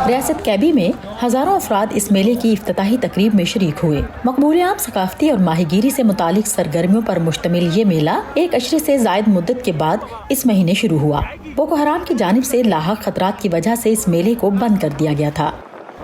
रियासत कैबी में हजारों अफराद इस मेले की इफ्तिताही तकरीब में शरीक हुए। मकबूलियात सकाफती और माहीगीरी से मुतालिक सरगर्मियों पर मुश्तमिल ये मेला एक अशरे से जायद मुद्दत के बाद इस महीने शुरू हुआ। बोको हराम की जानिब से लाहक खतरात की वजह से इस मेले को बंद कर दिया गया था।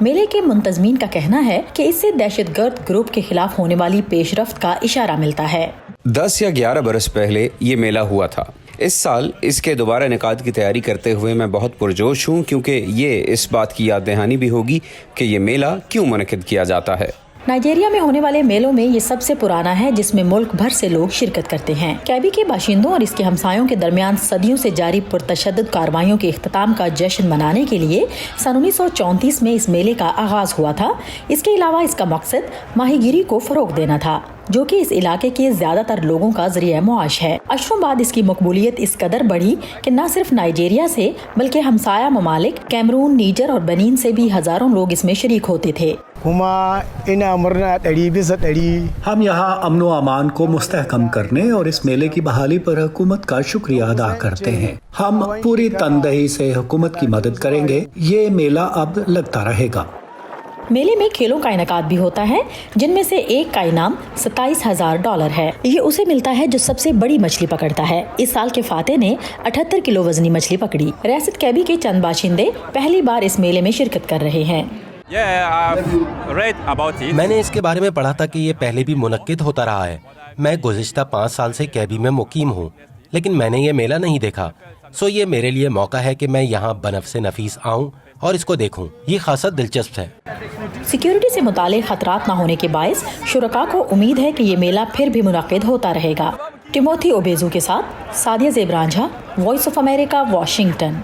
मेले के मुंतजमीन का कहना है कि इससे दहशतगर्द ग्रुप के खिलाफ होने वाली पेशरफ्त का इशारा मिलता है। 10 या 11 बरस पहले ये मेला हुआ था। इस साल इसके दोबारा इनेकाद की तैयारी करते हुए मैं बहुत पुरजोश हूँ, क्योंकि ये इस बात की याद दहानी भी होगी कि ये मेला क्यों मुनक़िद किया जाता है। नाइजीरिया में होने वाले मेलों में ये सबसे पुराना है जिसमें मुल्क भर से लोग शिरकत करते हैं। कैबी के बाशिंदों और इसके हमसायों के दरमियान सदियों से जारी पुरतशद्दुद कार्रवाइयों के इख्तिताम का जश्न मनाने के लिए सन 1934 में इस मेले का आगाज हुआ था। इसके अलावा इसका मकसद माहीगीरी को फरोग देना था, जो कि इस इलाके के ज्यादातर लोगों का जरिया मुआश है। अशरों बाद इसकी मकबूलियत इस कदर बढ़ी कि न सिर्फ नाइजीरिया से बल्कि हमसाया ममालिक कैमरून, नीजर और बेनीन से भी हजारों लोग इसमें शरीक होते थे। हम यहाँ अमन व अमान को मुस्तहकम करने और इस मेले की बहाली पर हुकूमत का शुक्रिया अदा करते हैं। हम पूरी तनदेही से हुकूमत की मदद करेंगे। ये मेला अब लगता रहेगा। मेले में खेलों का इनेकाद भी होता है, जिनमें से एक का इनाम $27,000 है। ये उसे मिलता है जो सबसे बड़ी मछली पकड़ता है। इस साल के फाते ने 78 किलो वजनी मछली पकड़ी। रियासत कैबी के चंद बाशिंदे पहली बार इस मेले में शिरकत कर रहे हैं। मैंने इसके बारे में पढ़ा था कि ये पहले भी मुनक्किद होता रहा है। मैं गुज़िश्ता 5 साल से कैबी में मुकीम हूँ, लेकिन मैंने ये मेला नहीं देखा। सो ये मेरे लिए मौका है कि मैं यहाँ बनफ़से नफीस आऊँ और इसको देखूँ। ये खासा दिलचस्प है। सिक्योरिटी से मुतालिक खतरात न होने के बायस शुरका को उम्मीद है कि ये मेला फिर भी मुनक्किद होता रहेगा। टिमोथी ओबेजू के साथ Sadia ज़ेब Ranjha, voice of America, Washington.